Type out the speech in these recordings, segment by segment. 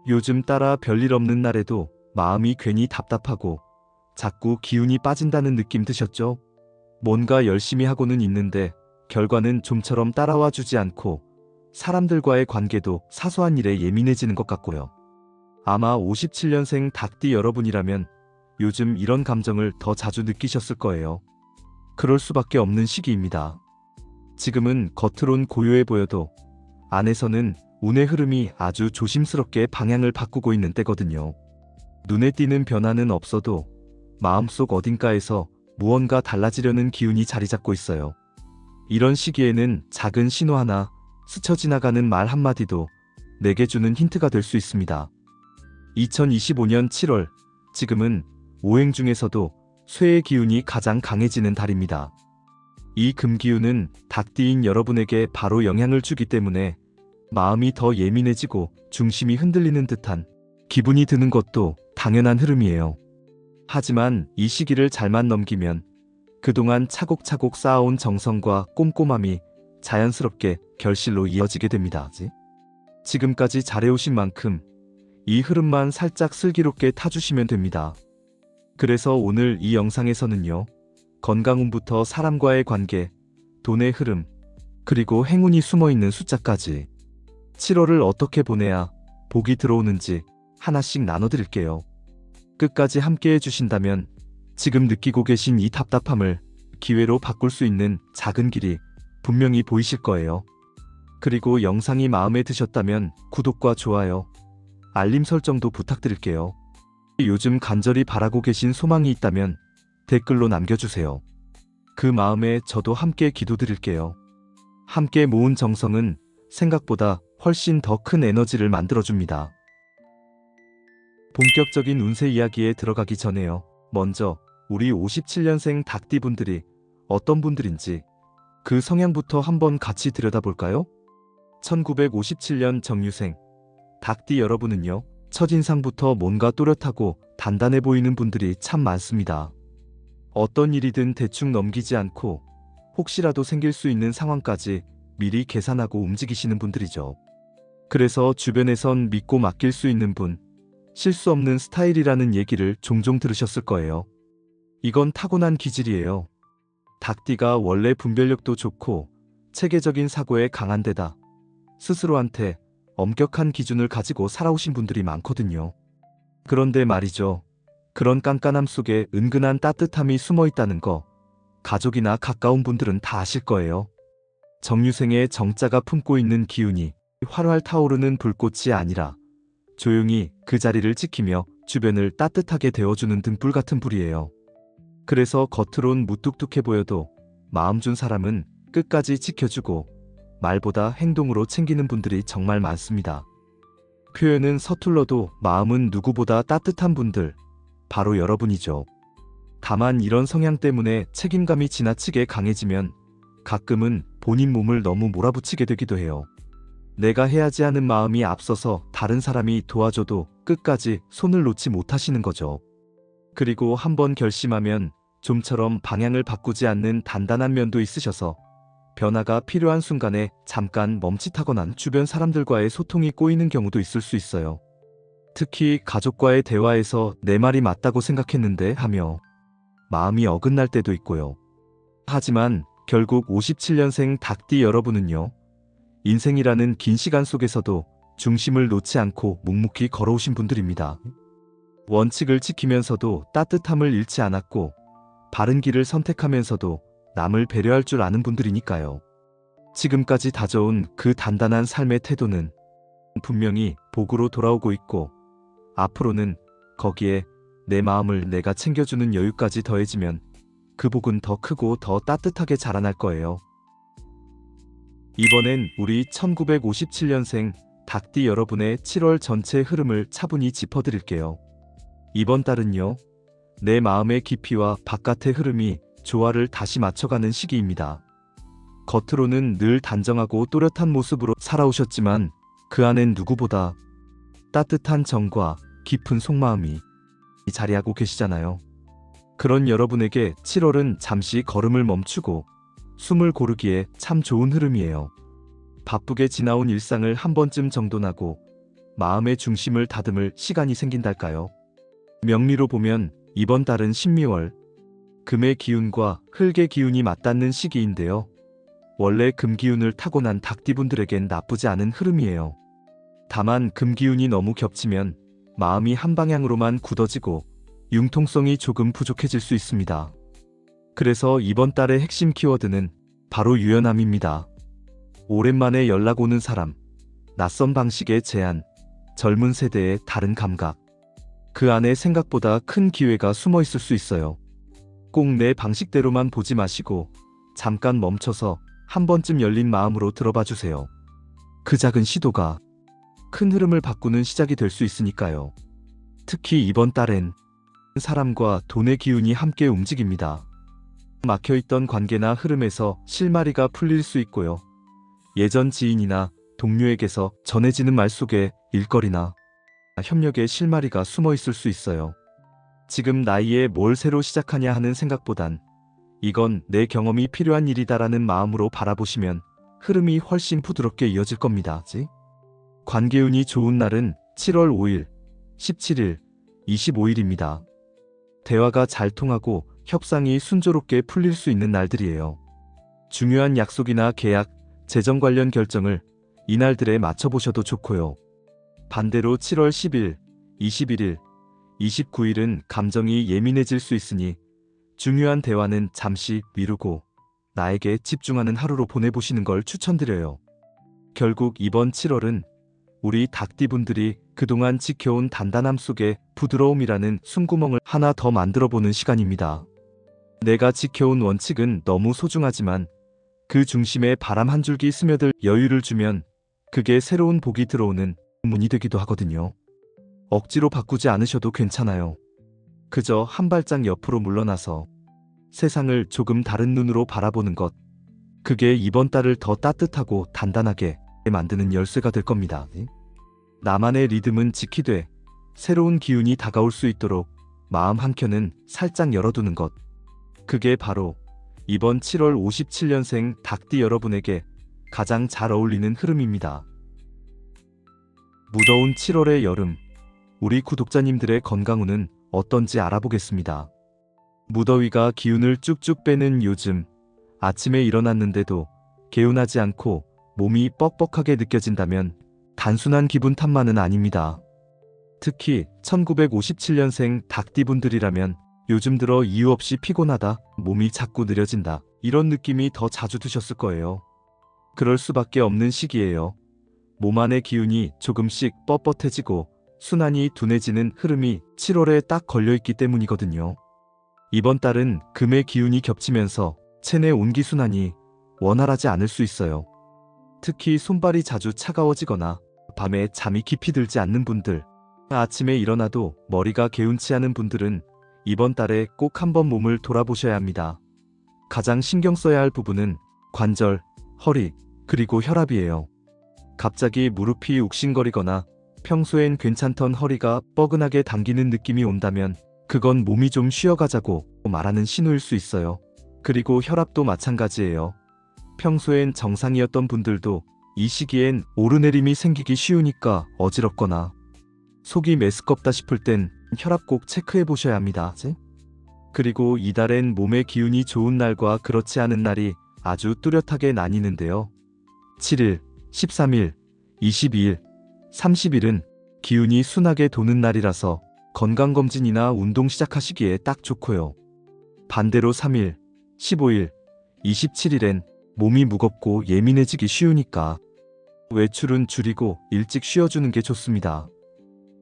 요즘 따라 별일 없는 날에도 마음이 괜히 답답하고 자꾸 기운이 빠진다는 느낌 드셨죠? 뭔가 열심히 하고는 있는데 결과는 좀처럼 따라와 주지 않고 사람들과의 관계도 사소한 일에 예민해지는 것 같고요. 아마 57년생 닭띠 여러분이라면 요즘 이런 감정을 더 자주 느끼셨을 거예요. 그럴 수밖에 없는 시기입니다. 지금은 겉으론 고요해 보여도 안에서는 운의 흐름이 아주 조심스럽게 방향을 바꾸고 있는 때거든요. 눈에 띄는 변화는 없어도 마음속 어딘가에서 무언가 달라지려는 기운이 자리 잡고 있어요. 이런 시기에는 작은 신호 하나, 스쳐 지나가는 말 한마디도 내게 주는 힌트가 될 수 있습니다. 2025년 7월, 지금은 오행 중에서도 쇠의 기운이 가장 강해지는 달입니다. 이 금기운은 닭띠인 여러분에게 바로 영향을 주기 때문에 마음이 더 예민해지고 중심이 흔들리는 듯한 기분이 드는 것도 당연한 흐름이에요. 하지만 이 시기를 잘만 넘기면 그동안 차곡차곡 쌓아온 정성과 꼼꼼함이 자연스럽게 결실로 이어지게 됩니다. 지금까지 잘해오신 만큼 이 흐름만 살짝 슬기롭게 타주시면 됩니다. 그래서 오늘 이 영상에서는요, 건강운부터 사람과의 관계, 돈의 흐름, 그리고 행운이 숨어있는 숫자까지 7월을 어떻게 보내야 복이 들어오는지 하나씩 나눠드릴게요. 끝까지 함께 해주신다면 지금 느끼고 계신 이 답답함을 기회로 바꿀 수 있는 작은 길이 분명히 보이실 거예요. 그리고 영상이 마음에 드셨다면 구독과 좋아요, 알림 설정도 부탁드릴게요. 요즘 간절히 바라고 계신 소망이 있다면 댓글로 남겨주세요. 그 마음에 저도 함께 기도드릴게요. 함께 모은 정성은 생각보다 훨씬 더 큰 에너지를 만들어줍니다. 본격적인 운세 이야기에 들어가기 전에요, 먼저 우리 57년생 닭띠분들이 어떤 분들인지 그 성향부터 한번 같이 들여다볼까요? 1957년 정유생 닭띠 여러분은요, 첫인상부터 뭔가 또렷하고 단단해 보이는 분들이 참 많습니다. 어떤 일이든 대충 넘기지 않고 혹시라도 생길 수 있는 상황까지 미리 계산하고 움직이시는 분들이죠. 그래서 주변에선 믿고 맡길 수 있는 분, 실수 없는 스타일이라는 얘기를 종종 들으셨을 거예요. 이건 타고난 기질이에요. 닭띠가 원래 분별력도 좋고 체계적인 사고에 강한 데다 스스로한테 엄격한 기준을 가지고 살아오신 분들이 많거든요. 그런데 말이죠, 그런 깐깐함 속에 은근한 따뜻함이 숨어 있다는 거 가족이나 가까운 분들은 다 아실 거예요. 정유생의 정자가 품고 있는 기운이 활활 타오르는 불꽃이 아니라 조용히 그 자리를 지키며 주변을 따뜻하게 데워주는 등불 같은 불이에요. 그래서 겉으론 무뚝뚝해 보여도 마음 준 사람은 끝까지 지켜주고 말보다 행동으로 챙기는 분들이 정말 많습니다. 표현은 서툴러도 마음은 누구보다 따뜻한 분들, 바로 여러분이죠. 다만 이런 성향 때문에 책임감이 지나치게 강해지면 가끔은 본인 몸을 너무 몰아붙이게 되기도 해요. 내가 해야지 하는 마음이 앞서서 다른 사람이 도와줘도 끝까지 손을 놓지 못하시는 거죠. 그리고 한번 결심하면 좀처럼 방향을 바꾸지 않는 단단한 면도 있으셔서 변화가 필요한 순간에 잠깐 멈칫하거나 주변 사람들과의 소통이 꼬이는 경우도 있을 수 있어요. 특히 가족과의 대화에서 내 말이 맞다고 생각했는데 하며 마음이 어긋날 때도 있고요. 하지만 결국 57년생 닭띠 여러분은요, 인생이라는 긴 시간 속에서도 중심을 놓지 않고 묵묵히 걸어오신 분들입니다. 원칙을 지키면서도 따뜻함을 잃지 않았고 바른 길을 선택하면서도 남을 배려할 줄 아는 분들이니까요. 지금까지 다져온 그 단단한 삶의 태도는 분명히 복으로 돌아오고 있고 앞으로는 거기에 내 마음을 내가 챙겨주는 여유까지 더해지면 그 복은 더 크고 더 따뜻하게 자라날 거예요. 이번엔 우리 1957년생 닭띠 여러분의 7월 전체 흐름을 차분히 짚어드릴게요. 이번 달은요, 내 마음의 깊이와 바깥의 흐름이 조화를 다시 맞춰가는 시기입니다. 겉으로는 늘 단정하고 또렷한 모습으로 살아오셨지만 그 안엔 누구보다 따뜻한 정과 깊은 속마음이 자리하고 계시잖아요. 그런 여러분에게 7월은 잠시 걸음을 멈추고 숨을 고르기에 참 좋은 흐름이에요. 바쁘게 지나온 일상을 한 번쯤 정돈하고 마음의 중심을 다듬을 시간이 생긴달까요? 명리로 보면 이번 달은 신미월, 금의 기운과 흙의 기운이 맞닿는 시기인데요. 원래 금 기운을 타고난 닭띠분들에겐 나쁘지 않은 흐름이에요. 다만 금 기운이 너무 겹치면 마음이 한 방향으로만 굳어지고 융통성이 조금 부족해질 수 있습니다. 그래서 이번 달의 핵심 키워드는 바로 유연함입니다. 오랜만에 연락 오는 사람, 낯선 방식의 제안, 젊은 세대의 다른 감각. 그 안에 생각보다 큰 기회가 숨어 있을 수 있어요. 꼭 내 방식대로만 보지 마시고 잠깐 멈춰서 한 번쯤 열린 마음으로 들어봐 주세요. 그 작은 시도가 큰 흐름을 바꾸는 시작이 될 수 있으니까요. 특히 이번 달엔 사람과 돈의 기운이 함께 움직입니다. 막혀있던 관계나 흐름에서 실마리가 풀릴 수 있고요. 예전 지인이나 동료에게서 전해지는 말 속에 일거리나 협력의 실마리가 숨어 있을 수 있어요. 지금 나이에 뭘 새로 시작하냐 하는 생각보단 이건 내 경험이 필요한 일이다라는 마음으로 바라보시면 흐름이 훨씬 부드럽게 이어질 겁니다. 관계운이 좋은 날은 7월 5일, 17일, 25일입니다. 대화가 잘 통하고 협상이 순조롭게 풀릴 수 있는 날들이에요. 중요한 약속이나 계약, 재정 관련 결정을 이날들에 맞춰보셔도 좋고요. 반대로 7월 10일, 21일, 29일은 감정이 예민해질 수 있으니 중요한 대화는 잠시 미루고 나에게 집중하는 하루로 보내보시는 걸 추천드려요. 결국 이번 7월은 우리 닭띠분들이 그동안 지켜온 단단함 속에 부드러움이라는 숨구멍을 하나 더 만들어보는 시간입니다. 내가 지켜온 원칙은 너무 소중하지만 그 중심에 바람 한 줄기 스며들 여유를 주면 그게 새로운 복이 들어오는 문이 되기도 하거든요. 억지로 바꾸지 않으셔도 괜찮아요. 그저 한 발짝 옆으로 물러나서 세상을 조금 다른 눈으로 바라보는 것. 그게 이번 달을 더 따뜻하고 단단하게 만드는 열쇠가 될 겁니다. 나만의 리듬은 지키되 새로운 기운이 다가올 수 있도록 마음 한켠은 살짝 열어두는 것. 그게 바로 이번 7월 57년생 닭띠 여러분에게 가장 잘 어울리는 흐름입니다. 무더운 7월의 여름, 우리 구독자님들의 건강운은 어떤지 알아보겠습니다. 무더위가 기운을 쭉쭉 빼는 요즘, 아침에 일어났는데도 개운하지 않고 몸이 뻑뻑하게 느껴진다면 단순한 기분 탓만은 아닙니다. 특히 1957년생 닭띠분들이라면 요즘 들어 이유 없이 피곤하다, 몸이 자꾸 느려진다, 이런 느낌이 더 자주 드셨을 거예요. 그럴 수밖에 없는 시기예요. 몸 안의 기운이 조금씩 뻣뻣해지고 순환이 둔해지는 흐름이 7월에 딱 걸려있기 때문이거든요. 이번 달은 금의 기운이 겹치면서 체내 온기순환이 원활하지 않을 수 있어요. 특히 손발이 자주 차가워지거나 밤에 잠이 깊이 들지 않는 분들, 아침에 일어나도 머리가 개운치 않은 분들은 이번 달에 꼭 한번 몸을 돌아보셔야 합니다. 가장 신경 써야 할 부분은 관절, 허리, 그리고 혈압이에요. 갑자기 무릎이 욱신거리거나 평소엔 괜찮던 허리가 뻐근하게 당기는 느낌이 온다면 그건 몸이 좀 쉬어가자고 말하는 신호일 수 있어요. 그리고 혈압도 마찬가지예요. 평소엔 정상이었던 분들도 이 시기엔 오르내림이 생기기 쉬우니까 어지럽거나 속이 메스껍다 싶을 땐 혈압 꼭 체크해 보셔야 합니다. 그리고 이달엔 몸의 기운이 좋은 날과 그렇지 않은 날이 아주 뚜렷하게 나뉘는데요. 7일, 13일, 22일, 30일은 기운이 순하게 도는 날이라서 건강검진이나 운동 시작하시기에 딱 좋고요. 반대로 3일, 15일, 27일엔 몸이 무겁고 예민해지기 쉬우니까 외출은 줄이고 일찍 쉬어주는 게 좋습니다.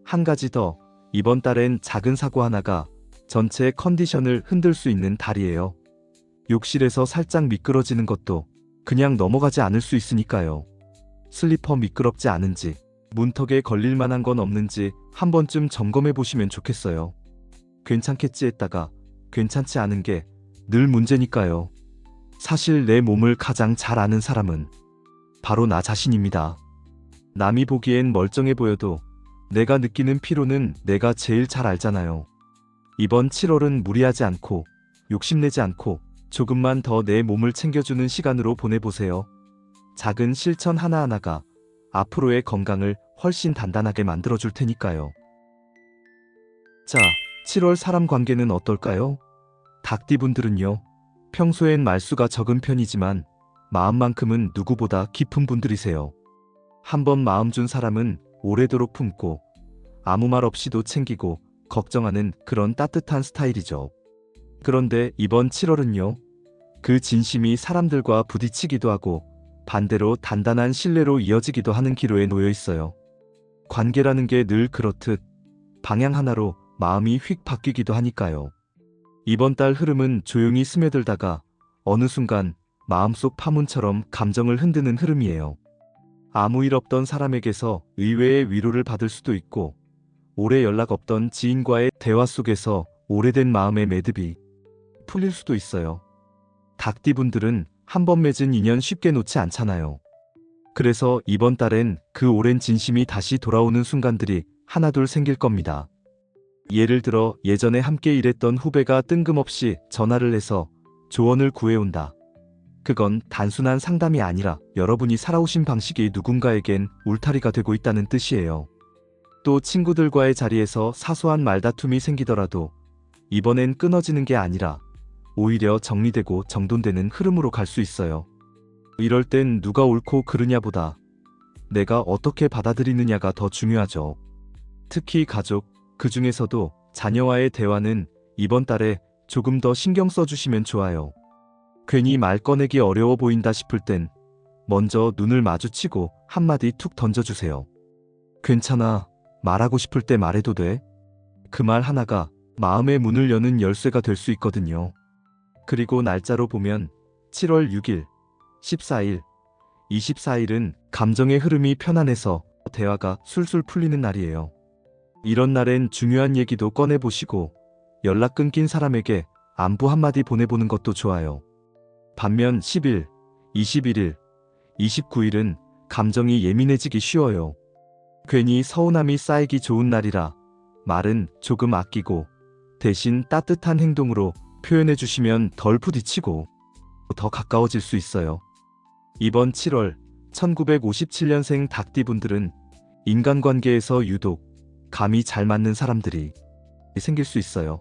한 가지 더, 이번 달엔 작은 사고 하나가 전체 컨디션을 흔들 수 있는 달이에요. 욕실에서 살짝 미끄러지는 것도 그냥 넘어가지 않을 수 있으니까요. 슬리퍼 미끄럽지 않은지, 문턱에 걸릴 만한 건 없는지 한 번쯤 점검해 보시면 좋겠어요. 괜찮겠지 했다가 괜찮지 않은 게 늘 문제니까요. 사실 내 몸을 가장 잘 아는 사람은 바로 나 자신입니다. 남이 보기엔 멀쩡해 보여도 내가 느끼는 피로는 내가 제일 잘 알잖아요. 이번 7월은 무리하지 않고 욕심내지 않고 조금만 더 내 몸을 챙겨주는 시간으로 보내보세요. 작은 실천 하나하나가 앞으로의 건강을 훨씬 단단하게 만들어줄 테니까요. 자, 7월 사람 관계는 어떨까요? 닭띠분들은요, 평소엔 말수가 적은 편이지만 마음만큼은 누구보다 깊은 분들이세요. 한번 마음 준 사람은 오래도록 품고 아무 말 없이도 챙기고 걱정하는 그런 따뜻한 스타일이죠. 그런데 이번 7월은요, 그 진심이 사람들과 부딪히기도 하고 반대로 단단한 신뢰로 이어지기도 하는 기로에 놓여 있어요. 관계라는 게 늘 그렇듯 방향 하나로 마음이 휙 바뀌기도 하니까요. 이번 달 흐름은 조용히 스며들다가 어느 순간 마음속 파문처럼 감정을 흔드는 흐름이에요. 아무 일 없던 사람에게서 의외의 위로를 받을 수도 있고, 오래 연락 없던 지인과의 대화 속에서 오래된 마음의 매듭이 풀릴 수도 있어요. 닭띠분들은 한번 맺은 인연 쉽게 놓지 않잖아요. 그래서 이번 달엔 그 오랜 진심이 다시 돌아오는 순간들이 하나둘 생길 겁니다. 예를 들어 예전에 함께 일했던 후배가 뜬금없이 전화를 해서 조언을 구해온다. 그건 단순한 상담이 아니라 여러분이 살아오신 방식이 누군가에겐 울타리가 되고 있다는 뜻이에요. 또 친구들과의 자리에서 사소한 말다툼이 생기더라도 이번엔 끊어지는 게 아니라 오히려 정리되고 정돈되는 흐름으로 갈 수 있어요. 이럴 땐 누가 옳고 그르냐보다 내가 어떻게 받아들이느냐가 더 중요하죠. 특히 가족, 그 중에서도 자녀와의 대화는 이번 달에 조금 더 신경 써주시면 좋아요. 괜히 말 꺼내기 어려워 보인다 싶을 땐 먼저 눈을 마주치고 한마디 툭 던져주세요. 괜찮아, 말하고 싶을 때 말해도 돼. 그 말 하나가 마음의 문을 여는 열쇠가 될 수 있거든요. 그리고 날짜로 보면 7월 6일, 14일, 24일은 감정의 흐름이 편안해서 대화가 술술 풀리는 날이에요. 이런 날엔 중요한 얘기도 꺼내보시고 연락 끊긴 사람에게 안부 한마디 보내보는 것도 좋아요. 반면 10일, 21일, 29일은 감정이 예민해지기 쉬워요. 괜히 서운함이 쌓이기 좋은 날이라 말은 조금 아끼고 대신 따뜻한 행동으로 표현해 주시면 덜 부딪히고 더 가까워질 수 있어요. 이번 7월 1957년생 닭띠분들은 인간관계에서 유독 감이 잘 맞는 사람들이 생길 수 있어요.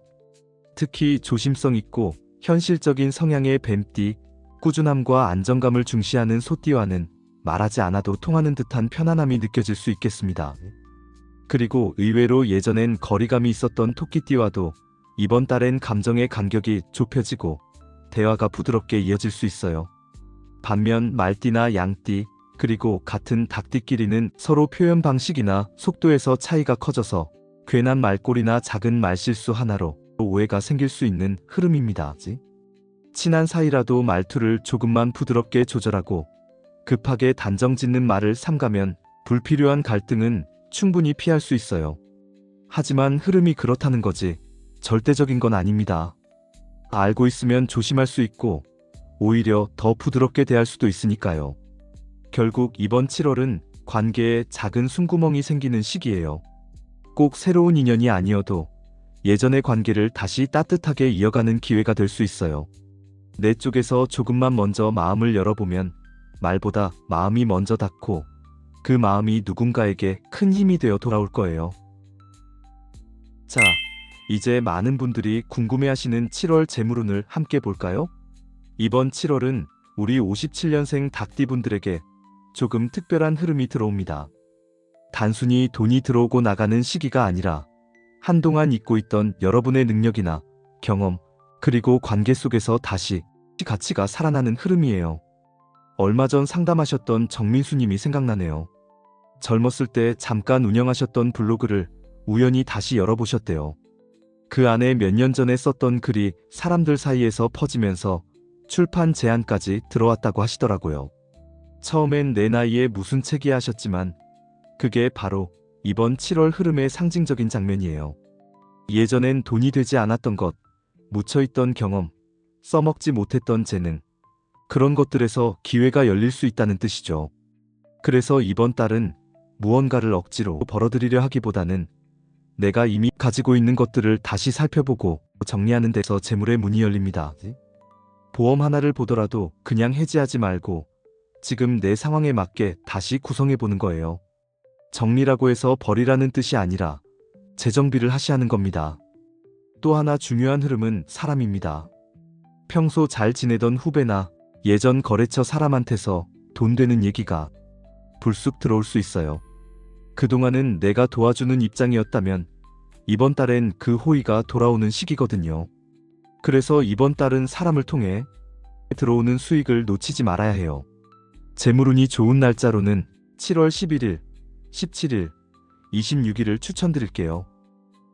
특히 조심성 있고 현실적인 성향의 뱀띠, 꾸준함과 안정감을 중시하는 소띠와는 말하지 않아도 통하는 듯한 편안함이 느껴질 수 있겠습니다. 그리고 의외로 예전엔 거리감이 있었던 토끼띠와도 이번 달엔 감정의 간격이 좁혀지고 대화가 부드럽게 이어질 수 있어요. 반면 말띠나 양띠, 그리고 같은 닭띠끼리는 서로 표현 방식이나 속도에서 차이가 커져서 괜한 말꼬리나 작은 말실수 하나로 오해가 생길 수 있는 흐름입니다. 친한 사이라도 말투를 조금만 부드럽게 조절하고 급하게 단정 짓는 말을 삼가면 불필요한 갈등은 충분히 피할 수 있어요. 하지만 흐름이 그렇다는 거지 절대적인 건 아닙니다. 알고 있으면 조심할 수 있고 오히려 더 부드럽게 대할 수도 있으니까요. 결국 이번 7월은 관계에 작은 숨구멍이 생기는 시기예요. 꼭 새로운 인연이 아니어도 예전의 관계를 다시 따뜻하게 이어가는 기회가 될 수 있어요. 내 쪽에서 조금만 먼저 마음을 열어보면 말보다 마음이 먼저 닿고 그 마음이 누군가에게 큰 힘이 되어 돌아올 거예요. 자, 이제 많은 분들이 궁금해하시는 7월 재물운을 함께 볼까요? 이번 7월은 우리 57년생 닭띠분들에게 조금 특별한 흐름이 들어옵니다. 단순히 돈이 들어오고 나가는 시기가 아니라 한동안 잊고 있던 여러분의 능력이나 경험, 그리고 관계 속에서 다시 가치가 살아나는 흐름이에요. 얼마 전 상담하셨던 정민수님이 생각나네요. 젊었을 때 잠깐 운영하셨던 블로그를 우연히 다시 열어보셨대요. 그 안에 몇 년 전에 썼던 글이 사람들 사이에서 퍼지면서 출판 제안까지 들어왔다고 하시더라고요. 처음엔 내 나이에 무슨 책이야 하셨지만 그게 바로 이번 7월 흐름의 상징적인 장면이에요. 예전엔 돈이 되지 않았던 것, 묻혀있던 경험, 써먹지 못했던 재능, 그런 것들에서 기회가 열릴 수 있다는 뜻이죠. 그래서 이번 달은 무언가를 억지로 벌어들이려 하기보다는 내가 이미 가지고 있는 것들을 다시 살펴보고 정리하는 데서 재물의 문이 열립니다. 보험 하나를 보더라도 그냥 해지하지 말고 지금 내 상황에 맞게 다시 구성해 보는 거예요. 정리라고 해서 버리라는 뜻이 아니라 재정비를 하시하는 겁니다. 또 하나 중요한 흐름은 사람입니다. 평소 잘 지내던 후배나 예전 거래처 사람한테서 돈 되는 얘기가 불쑥 들어올 수 있어요. 그동안은 내가 도와주는 입장이었다면 이번 달엔 그 호의가 돌아오는 시기거든요. 그래서 이번 달은 사람을 통해 들어오는 수익을 놓치지 말아야 해요. 재물운이 좋은 날짜로는 7월 11일, 17일, 26일을 추천드릴게요.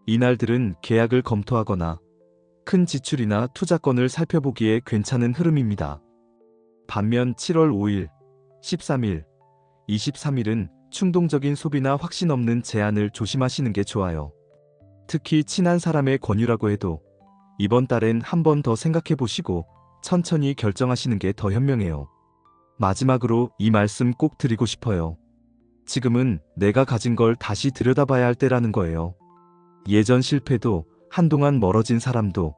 이날들은 계약을 검토하거나 큰 지출이나 투자건을 살펴보기에 괜찮은 흐름입니다. 반면 7월 5일, 13일, 23일은 충동적인 소비나 확신 없는 제안을 조심하시는 게 좋아요. 특히 친한 사람의 권유라고 해도 이번 달엔 한 번 더 생각해 보시고 천천히 결정하시는 게 더 현명해요. 마지막으로 이 말씀 꼭 드리고 싶어요. 지금은 내가 가진 걸 다시 들여다봐야 할 때라는 거예요. 예전 실패도 한동안 멀어진 사람도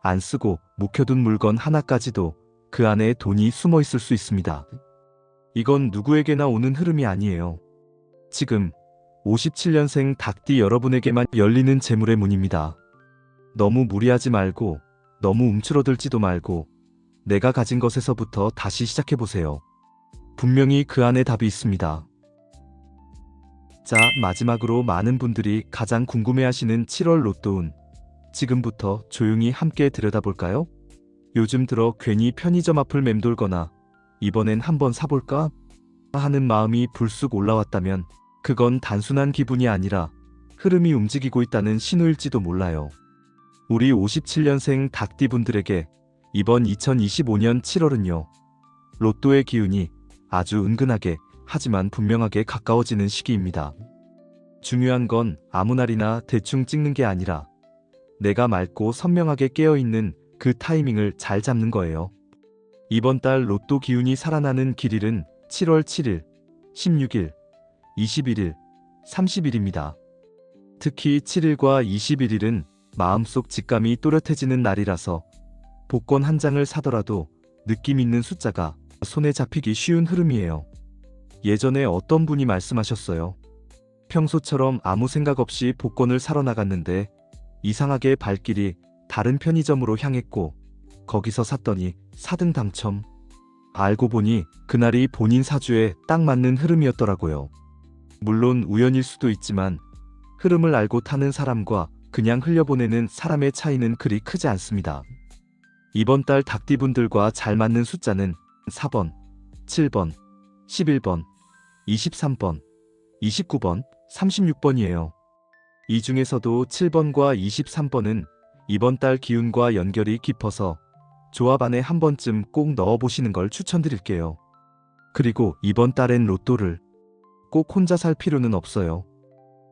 안 쓰고 묵혀둔 물건 하나까지도 그 안에 돈이 숨어 있을 수 있습니다. 이건 누구에게나 오는 흐름이 아니에요. 지금 57년생 닭띠 여러분에게만 열리는 재물의 문입니다. 너무 무리하지 말고 너무 움츠러들지도 말고 내가 가진 것에서부터 다시 시작해보세요. 분명히 그 안에 답이 있습니다. 자, 마지막으로 많은 분들이 가장 궁금해하시는 7월 로또운. 지금부터 조용히 함께 들여다볼까요? 요즘 들어 괜히 편의점 앞을 맴돌거나 이번엔 한번 사볼까 하는 마음이 불쑥 올라왔다면 그건 단순한 기분이 아니라 흐름이 움직이고 있다는 신호일지도 몰라요. 우리 57년생 닭띠분들에게 이번 2025년 7월은요. 로또의 기운이 아주 은근하게 하지만 분명하게 가까워지는 시기입니다. 중요한 건 아무 날이나 대충 찍는 게 아니라 내가 맑고 선명하게 깨어있는 그 타이밍을 잘 잡는 거예요. 이번 달 로또 기운이 살아나는 길일은 7월 7일, 16일, 21일, 30일입니다. 특히 7일과 21일은 마음속 직감이 또렷해지는 날이라서 복권 한 장을 사더라도 느낌 있는 숫자가 손에 잡히기 쉬운 흐름이에요. 예전에 어떤 분이 말씀하셨어요. 평소처럼 아무 생각 없이 복권을 사러 나갔는데 이상하게 발길이 다른 편의점으로 향했고 거기서 샀더니 4등 당첨. 알고 보니 그날이 본인 사주에 딱 맞는 흐름이었더라고요. 물론 우연일 수도 있지만 흐름을 알고 타는 사람과 그냥 흘려보내는 사람의 차이는 그리 크지 않습니다. 이번 달 닭띠분들과 잘 맞는 숫자는 4번, 7번, 11번, 23번, 29번, 36번이에요. 이 중에서도 7번과 23번은 이번 달 기운과 연결이 깊어서 조합 안에 한 번쯤 꼭 넣어보시는 걸 추천드릴게요. 그리고 이번 달엔 로또를 꼭 혼자 살 필요는 없어요.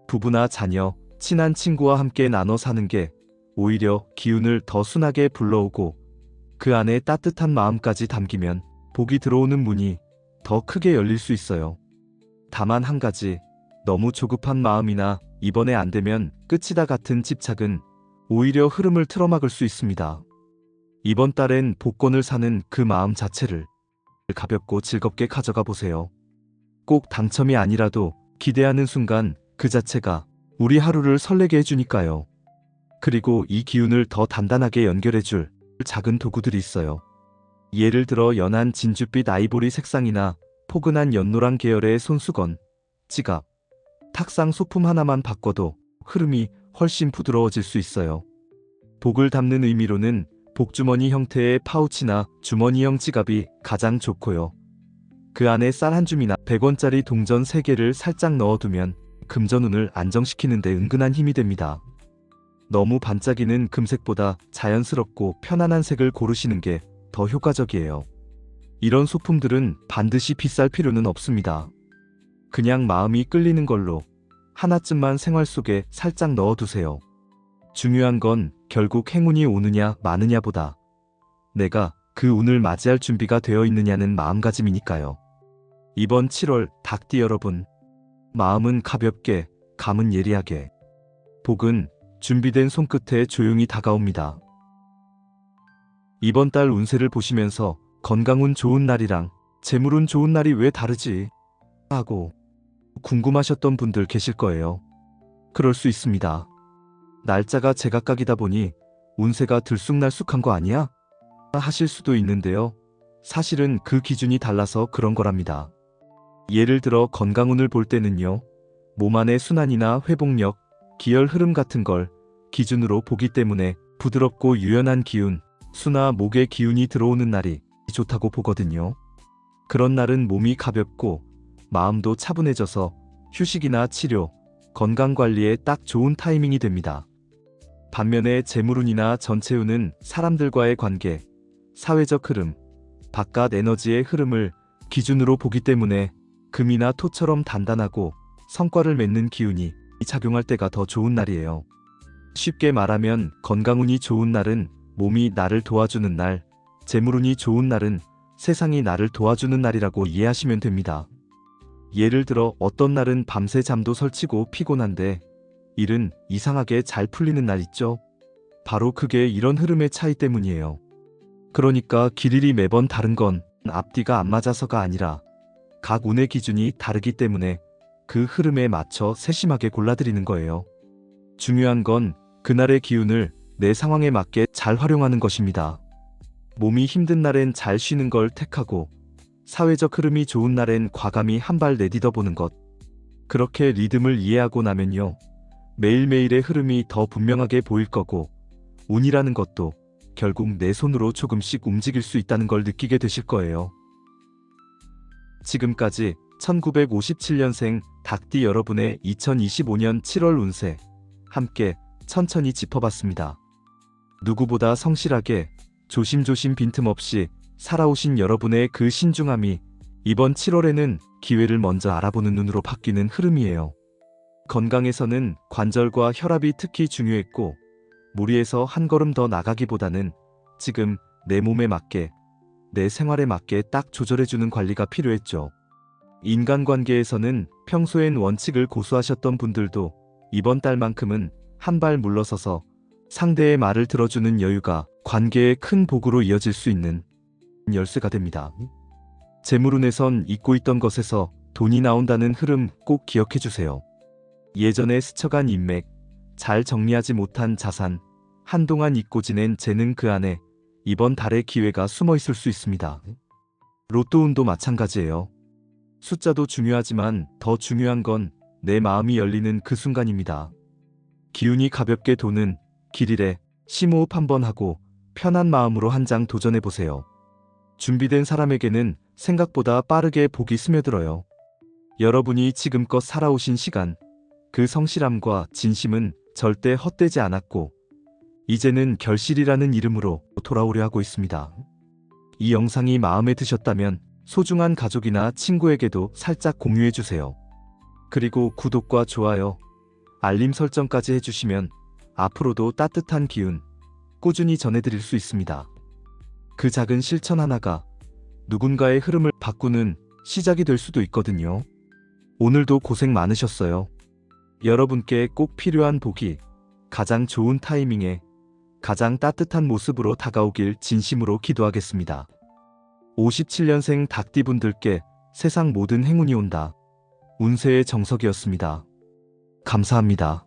부부나 자녀, 친한 친구와 함께 나눠 사는 게 오히려 기운을 더 순하게 불러오고 그 안에 따뜻한 마음까지 담기면 복이 들어오는 문이 더 크게 열릴 수 있어요. 다만 한 가지, 너무 조급한 마음이나 이번에 안 되면 끝이다 같은 집착은 오히려 흐름을 틀어막을 수 있습니다. 이번 달엔 복권을 사는 그 마음 자체를 가볍고 즐겁게 가져가 보세요. 꼭 당첨이 아니라도 기대하는 순간 그 자체가 우리 하루를 설레게 해주니까요. 그리고 이 기운을 더 단단하게 연결해줄 작은 도구들이 있어요. 예를 들어 연한 진주빛 아이보리 색상이나 포근한 연노랑 계열의 손수건, 지갑, 탁상 소품 하나만 바꿔도 흐름이 훨씬 부드러워질 수 있어요. 복을 담는 의미로는 복주머니 형태의 파우치나 주머니형 지갑이 가장 좋고요. 그 안에 쌀 한 줌이나 100원짜리 동전 3개를 살짝 넣어두면 금전운을 안정시키는 데 은근한 힘이 됩니다. 너무 반짝이는 금색보다 자연스럽고 편안한 색을 고르시는 게 더 효과적이에요. 이런 소품들은 반드시 비쌀 필요는 없습니다. 그냥 마음이 끌리는 걸로 하나쯤만 생활 속에 살짝 넣어두세요. 중요한 건 결국 행운이 오느냐 마느냐보다 내가 그 운을 맞이할 준비가 되어 있느냐는 마음가짐이니까요. 이번 7월 닭띠 여러분, 마음은 가볍게, 감은 예리하게, 복은 준비된 손끝에 조용히 다가옵니다. 이번 달 운세를 보시면서 건강운 좋은 날이랑 재물운 좋은 날이 왜 다르지? 하고 궁금하셨던 분들 계실 거예요. 그럴 수 있습니다. 날짜가 제각각이다 보니 운세가 들쑥날쑥한 거 아니야? 하실 수도 있는데요. 사실은 그 기준이 달라서 그런 거랍니다. 예를 들어 건강운을 볼 때는요. 몸 안의 순환이나 회복력, 기혈 흐름 같은 걸 기준으로 보기 때문에 부드럽고 유연한 기운, 수나 목의 기운이 들어오는 날이 좋다고 보거든요. 그런 날은 몸이 가볍고 마음도 차분해져서 휴식이나 치료, 건강관리에 딱 좋은 타이밍이 됩니다. 반면에 재물운이나 전체운은 사람들과의 관계, 사회적 흐름, 바깥 에너지의 흐름을 기준으로 보기 때문에 금이나 토처럼 단단하고 성과를 맺는 기운이 작용할 때가 더 좋은 날이에요. 쉽게 말하면 건강운이 좋은 날은 몸이 나를 도와주는 날, 재물운이 좋은 날은 세상이 나를 도와주는 날이라고 이해하시면 됩니다. 예를 들어 어떤 날은 밤새 잠도 설치고 피곤한데 일은 이상하게 잘 풀리는 날 있죠. 바로 그게 이런 흐름의 차이 때문이에요. 그러니까 길일이 매번 다른 건 앞뒤가 안 맞아서가 아니라 각 운의 기준이 다르기 때문에 그 흐름에 맞춰 세심하게 골라드리는 거예요. 중요한 건 그날의 기운을 내 상황에 맞게 잘 활용하는 것입니다. 몸이 힘든 날엔 잘 쉬는 걸 택하고 사회적 흐름이 좋은 날엔 과감히 한 발 내딛어 보는 것. 그렇게 리듬을 이해하고 나면요. 매일매일의 흐름이 더 분명하게 보일 거고 운이라는 것도 결국 내 손으로 조금씩 움직일 수 있다는 걸 느끼게 되실 거예요. 지금까지 1957년생 닭띠 여러분의 2025년 7월 운세 함께 천천히 짚어봤습니다. 누구보다 성실하게 조심조심 빈틈없이 살아오신 여러분의 그 신중함이 이번 7월에는 기회를 먼저 알아보는 눈으로 바뀌는 흐름이에요. 건강에서는 관절과 혈압이 특히 중요했고 무리해서 한 걸음 더 나가기보다는 지금 내 몸에 맞게 내 생활에 맞게 딱 조절해주는 관리가 필요했죠. 인간관계에서는 평소엔 원칙을 고수하셨던 분들도 이번 달만큼은 한 발 물러서서 상대의 말을 들어주는 여유가 관계의 큰 복으로 이어질 수 있는 열쇠가 됩니다. 재물운에선 잊고 있던 것에서 돈이 나온다는 흐름 꼭 기억해 주세요. 예전에 스쳐간 인맥, 잘 정리하지 못한 자산, 한동안 잊고 지낸 재능 그 안에 이번 달의 기회가 숨어 있을 수 있습니다. 로또운도 마찬가지예요. 숫자도 중요하지만 더 중요한 건 내 마음이 열리는 그 순간입니다. 기운이 가볍게 도는 길일에 심호흡 한번 하고 편한 마음으로 한 장 도전해보세요. 준비된 사람에게는 생각보다 빠르게 복이 스며들어요. 여러분이 지금껏 살아오신 시간, 그 성실함과 진심은 절대 헛되지 않았고 이제는 결실이라는 이름으로 돌아오려 하고 있습니다. 이 영상이 마음에 드셨다면 소중한 가족이나 친구에게도 살짝 공유해주세요. 그리고 구독과 좋아요, 알림 설정까지 해주시면 앞으로도 따뜻한 기운 꾸준히 전해드릴 수 있습니다. 그 작은 실천 하나가 누군가의 흐름을 바꾸는 시작이 될 수도 있거든요. 오늘도 고생 많으셨어요. 여러분께 꼭 필요한 복이 가장 좋은 타이밍에 가장 따뜻한 모습으로 다가오길 진심으로 기도하겠습니다. 57년생 닭띠분들께 세상 모든 행운이 온다. 운세의 정석이었습니다. 감사합니다.